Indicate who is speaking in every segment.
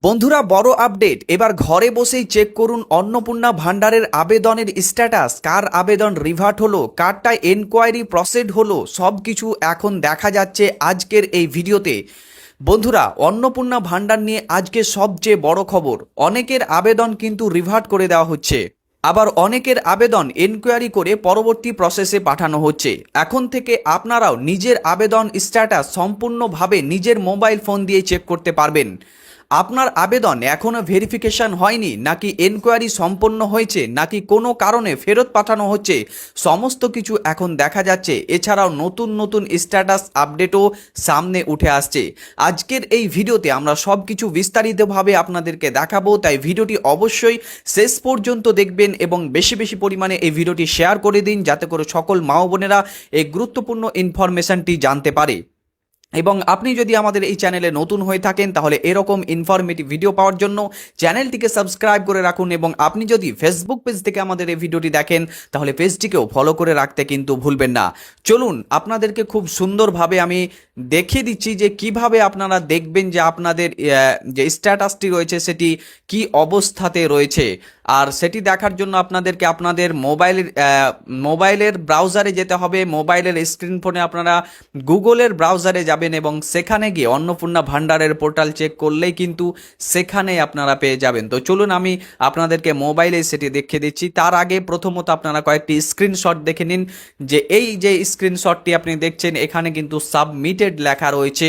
Speaker 1: বন্ধুরা, বড় আপডেট। এবার ঘরে বসেই চেক করুন অন্নপূর্ণা ভান্ডারের আবেদনের স্ট্যাটাস। কার আবেদন রিভার্ট হলো, কারটা এনকোয়ারি প্রসিড হলো, সব কিছু এখন দেখা যাচ্ছে আজকের এই ভিডিওতে। বন্ধুরা, অন্নপূর্ণা ভান্ডার নিয়ে আজকে সবচেয়ে বড় খবর। অনেকের আবেদন কিন্তু রিভার্ট করে দেওয়া হচ্ছে, আবার অনেকের আবেদন এনকোয়ারি করে পরবর্তী প্রসেসে পাঠানো হচ্ছে। এখন থেকে আপনারাও নিজের আবেদন স্ট্যাটাস সম্পূর্ণভাবে নিজের মোবাইল ফোন দিয়ে চেক করতে পারবেন। আপনার আবেদন এখনও ভেরিফিকেশন হয়নি, নাকি এনকোয়ারি সম্পন্ন হয়েছে, নাকি কোনো কারণে ফেরত পাঠানো হচ্ছে, সমস্ত কিছু এখন দেখা যাচ্ছে। এছাড়াও নতুন নতুন স্ট্যাটাস আপডেটও সামনে উঠে আসছে। আজকের এই ভিডিওতে আমরা সব কিছু বিস্তারিতভাবে আপনাদেরকে দেখাবো, তাই ভিডিওটি অবশ্যই শেষ পর্যন্ত দেখবেন এবং বেশি বেশি পরিমাণে এই ভিডিওটি শেয়ার করে দিন, যাতে করে সকল মা ও বোনেরা এই গুরুত্বপূর্ণ ইনফরমেশনটি জানতে পারে। এবং আপনি যদি আমাদের এই চ্যানেলে নতুন হয়ে থাকেন, তাহলে এরকম ইনফরমেটিভ ভিডিও পাওয়ার জন্য চ্যানেলটিকে সাবস্ক্রাইব করে রাখুন। এবং আপনি যদি ফেসবুক পেজ থেকে আমাদের এই ভিডিওটি দেখেন, তাহলে পেজটিকেও ফলো করে রাখতে কিন্তু ভুলবেন না। চলুন আপনাদেরকে খুব সুন্দরভাবে আমি দেখিয়ে দিচ্ছি যে কিভাবে আপনারা দেখবেন যে আপনাদের যে স্ট্যাটাসটি রয়েছে সেটি কি অবস্থাতে রয়েছে। আর সেটি দেখার জন্য আপনাদেরকে আপনাদের মোবাইলের ব্রাউজারে যেতে হবে। মোবাইলের স্ক্রিন ফোনে আপনারা গুগলের ব্রাউজারে যাবেন এবং সেখানে গিয়ে অন্নপূর্ণা ভান্ডারের পোর্টাল চেক করলেই কিন্তু সেখানে আপনারা পেয়ে যাবেন। তো চলুন আমি আপনাদেরকে মোবাইলে সেটি দেখিয়ে দিচ্ছি। তার আগে প্রথমত আপনারা কয়েকটি স্ক্রিনশট দেখে নিন। যে এই যে স্ক্রিনশটটি আপনি দেখছেন, এখানে কিন্তু সাবমিটেড লেখা রয়েছে।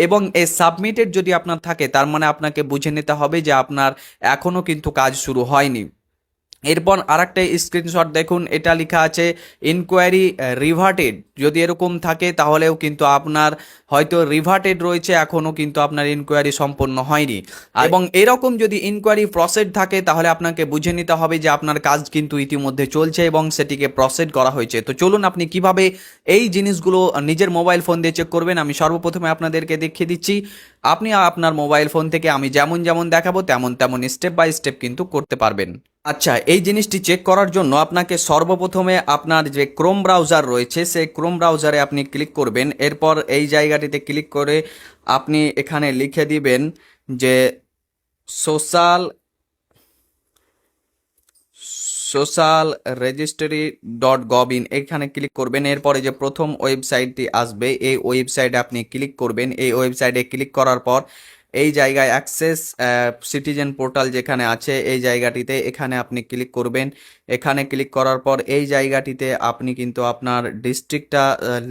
Speaker 1: এবং এই সাবমিটেড যদি আপনার থাকে, তার মানে আপনাকে বুঝে নিতে হবে যে আপনার এখনও কিন্তু কাজ শুরু হয়নি। এরপর আরেকটা স্ক্রিনশট দেখুন, এটা লেখা আছে ইনকোয়ারি রিভার্টেড। যদি এরকম থাকে তাহলেও কিন্তু আপনার হয়তো রিভার্টেড রয়েছে, এখনও কিন্তু আপনার ইনকোয়ারি সম্পন্ন হয়নি। এবং এরকম যদি ইনকোয়ারি প্রসেড থাকে, তাহলে আপনাকে বুঝে নিতে হবে যে আপনার কাজ কিন্তু ইতিমধ্যে চলছে এবং সেটিকে প্রসেড করা হয়েছে। তো চলুন আপনি কিভাবে এই জিনিসগুলো নিজের মোবাইল ফোন দিয়ে চেক করবেন, আমি সর্বপ্রথমে আপনাদেরকে দেখিয়ে দিচ্ছি। আপনি আপনার মোবাইল ফোন থেকে আমি যেমন যেমন দেখাবো তেমন তেমন স্টেপ বাই স্টেপ কিন্তু করতে পারবেন। আচ্ছা, এই জিনিসটি চেক করার জন্য আপনাকে সর্বপ্রথমে আপনার যে ক্রোম ব্রাউজার রয়েছে, সেই ক্রোম ব্রাউজারে আপনি ক্লিক করবেন। এরপর এই জায়গাটিতে ক্লিক করে আপনি এখানে লিখে দিবেন যে সোশ্যাল সোশ্যাল রেজিস্ট্রি .gov.in, এখানে ক্লিক করবেন। এরপরে যে প্রথম ওয়েবসাইটটি আসবে, এই ওয়েবসাইটে আপনি ক্লিক করবেন। এই ওয়েবসাইটে ক্লিক করার পর এই জায়গায় অ্যাক্সেস সিটিজেন পোর্টাল যেখানে আছে, এই জায়গাটিতে এখানে আপনি ক্লিক করবেন। এখানে ক্লিক করার পর এই জায়গাটিতে আপনি কিন্তু আপনার ডিস্ট্রিক্টটা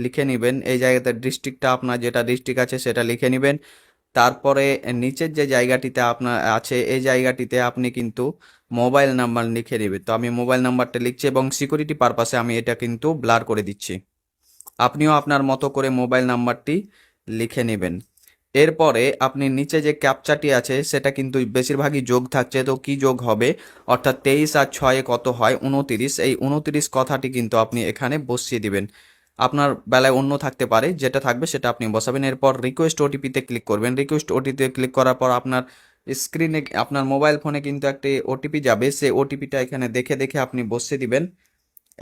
Speaker 1: লিখে নেবেন। এই জায়গাতে ডিস্ট্রিক্টটা আপনার যেটা ডিস্ট্রিক্ট আছে সেটা লিখে নেবেন। তারপরে নিচের যে জায়গাটিতে আপনার আছে, এই জায়গাটিতে আপনি কিন্তু মোবাইল নাম্বার লিখে নেবেন। তো আমি মোবাইল নাম্বারটা লিখছি এবং সিকিউরিটি পারপাসে আমি এটা কিন্তু ব্লার করে দিচ্ছি। আপনিও আপনার মতো করে মোবাইল নাম্বারটি লিখে নেবেন। এরপরে আপনি নিচে যে ক্যাপচাটি আছে সেটা কিন্তু বেশিরভাগই যোগ থাকছে। তো কি যোগ হবে, অর্থাৎ 23 আর 6 কত হয় 29, এই 29 কথাটি কিন্তু আপনি এখানে বসিয়ে দিবেন। আপনার বেলায় অন্য থাকতে পারে, যেটা থাকবে সেটা আপনি বসাবেন। এরপর রিকোয়েস্ট ওটিপিতে ক্লিক করবেন। রিকোয়েস্ট ওটিপিতে ক্লিক করার পর আপনার স্ক্রিনে আপনার মোবাইল ফোনে কিন্তু একটি ওটিপি যাবে, সেই ওটিপিটা এখানে দেখে দেখে আপনি বসিয়ে দিবেন।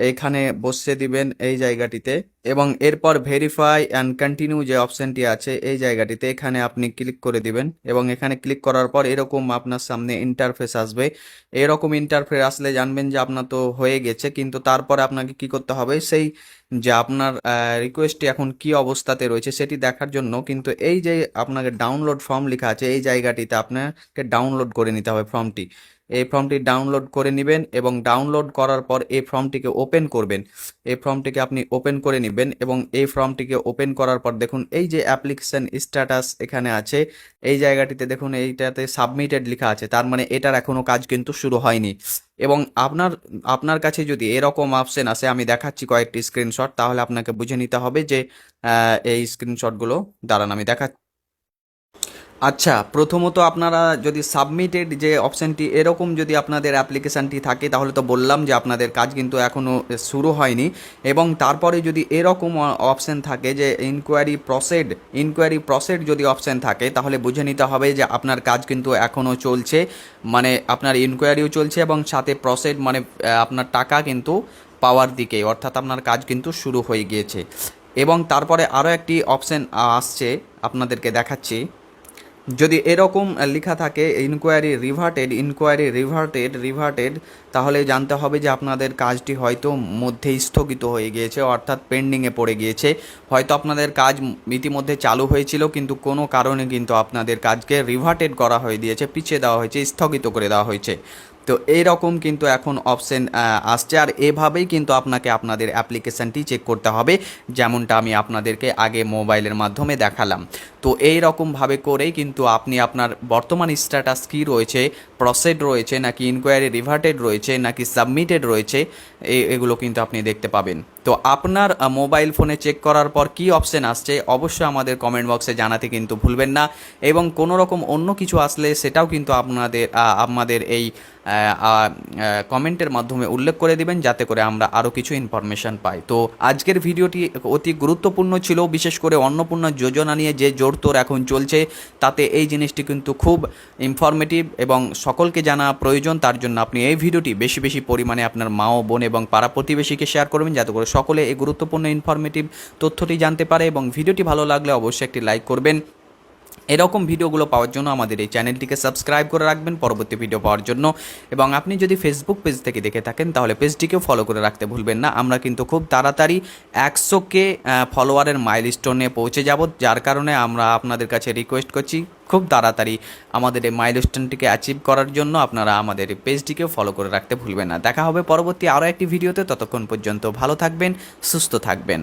Speaker 1: এইখানে বসিয়ে দিবেন এই জায়গাটিতে। এবং এরপর ভেরিফাই অ্যান্ড কন্টিনিউ যে অপশানটি আছে এই জায়গাটিতে এখানে আপনি ক্লিক করে দিবেন। এবং এখানে ক্লিক করার পর এরকম আপনার সামনে ইন্টারফেস আসবে। এরকম ইন্টারফেস আসলে জানবেন যে আপনার তো হয়ে গেছে, কিন্তু তারপরে আপনাকে কি করতে হবে, সেই যে আপনার রিকোয়েস্টটি এখন কি অবস্থাতে রয়েছে সেটি দেখার জন্য কিন্তু এই যে আপনাকে ডাউনলোড ফর্ম লেখা আছে, এই জায়গাটিতে আপনাকে ডাউনলোড করে নিতে হবে ফর্মটি। এই ফর্মটি ডাউনলোড করে নেবেন এবং ডাউনলোড করার পর এই ফর্মটিকে ওপেন করবেন। এই ফর্মটিকে আপনি ওপেন করে নেবেন এবং এই ফর্মটিকে ওপেন করার পর দেখুন এই যে অ্যাপ্লিকেশন স্ট্যাটাস এখানে আছে, এই জায়গাটিতে দেখুন এইটাতে সাবমিটেড লেখা আছে, তার মানে এটার এখনও কাজ কিন্তু শুরু হয়নি। এবং আপনার কাছে যদি এরকম অপশন আসে, আমি দেখাচ্ছি কয়েকটি স্ক্রিনশট, তাহলে আপনাকে বুঝে নিতে হবে যে এই স্ক্রিনশটগুলো দাঁড়ান আমি দেখাচ্ছি। আচ্ছা, প্রথমত আপনারা যদি সাবমিটেড যে অপশানটি এরকম যদি আপনাদের অ্যাপ্লিকেশানটি থাকে, তাহলে তো বললাম যে আপনাদের কাজ কিন্তু এখনও শুরু হয়নি। এবং তারপরে যদি এরকম অপশান থাকে যে ইনকোয়ারি প্রসেড যদি অপশান থাকে, তাহলে বুঝে নিতে হবে যে আপনার কাজ কিন্তু এখনও চলছে, মানে আপনার ইনকোয়ারিও চলছে এবং সাথে প্রসেড মানে আপনার টাকা কিন্তু পাওয়ার দিকে, অর্থাৎ আপনার কাজ কিন্তু শুরু হয়ে গিয়েছে। এবং তারপরে আরও একটি অপশান আসছে, আপনাদেরকে দেখাচ্ছি। যদি এরকম লেখা থাকে ইনকোয়ারি রিভার্টেড তাহলে জানতে হবে যে আপনাদের কাজটি হয়তো মধ্যে স্থগিত হয়ে গিয়েছে, অর্থাৎ পেন্ডিংয়ে পড়ে গিয়েছে। হয়তো আপনাদের কাজ ইতিমধ্যে চালু হয়েছিল, কিন্তু কোনো কারণে কিন্তু আপনাদের কাজকে রিভার্টেড করা হয়ে দিয়েছে, পিছিয়ে দেওয়া হয়েছে, স্থগিত করে দেওয়া হয়েছে। তো এইরকম কিন্তু এখন অপশন আসছে, আর এভাবেই কিন্তু আপনাকে আপনাদের অ্যাপ্লিকেশানটি চেক করতে হবে, যেমনটা আমি আপনাদেরকে আগে মোবাইলের মাধ্যমে দেখালাম। তো এই রকমভাবে করেই কিন্তু আপনি আপনার বর্তমান স্ট্যাটাস কী রয়েছে, প্রসেড রয়েছে নাকি ইনকোয়ারি রিভার্টেড রয়েছে নাকি সাবমিটেড রয়েছে, এগুলো কিন্তু আপনি দেখতে পাবেন। তো আপনার মোবাইল ফোনে চেক করার পর কী অপশন আসছে অবশ্যই আমাদের কমেন্ট বক্সে জানাতে কিন্তু ভুলবেন না, এবং কোনো রকম অন্য কিছু আসলে সেটাও কিন্তু আমাদের এই কমেন্টের মাধ্যমে উল্লেখ করে দিবেন, যাতে করে আমরা আরও কিছু ইনফরমেশান পাই। তো আজকের ভিডিওটি অতি গুরুত্বপূর্ণ ছিল, বিশেষ করে অন্নপূর্ণা যোজনা নিয়ে যে জোরতোর এখন চলছে, তাতে এই জিনিসটি কিন্তু খুব ইনফরমেটিভ এবং সকলকে জানা প্রয়োজন। তার জন্য আপনি এই ভিডিওটি বেশি বেশি পরিমাণে আপনার মা ও বোন এবং পাড়া প্রতিবেশীকে শেয়ার করবেন, যাতে করে সকলে এই গুরুত্বপূর্ণ ইনফরমেটিভ তথ্যটি জানতে পারে। এবং ভিডিওটি ভালো লাগলে অবশ্যই একটি লাইক করবেন। এরকম ভিডিওগুলো পাওয়ার জন্য আমাদের এই চ্যানেলটিকে সাবস্ক্রাইব করে রাখবেন পরবর্তী ভিডিও পাওয়ার জন্য। এবং আপনি যদি ফেসবুক পেজ থেকে দেখে থাকেন তাহলে পেজটিকেও ফলো করে রাখতে ভুলবেন না। আমরা কিন্তু খুব তাড়াতাড়ি 100K ফলোয়ারের মাইলস্টোনে পৌঁছে যাব, যার কারণে আমরা আপনাদের কাছে রিকোয়েস্ট করছি খুব তাড়াতাড়ি আমাদের এই মাইলস্টোনটিকে অ্যাচিভ করার জন্য আপনারা আমাদের এই পেজটিকেও ফলো করে রাখতে ভুলবেন না। দেখা হবে পরবর্তী আরও একটি ভিডিওতে, ততক্ষণ পর্যন্ত ভালো থাকবেন, সুস্থ থাকবেন।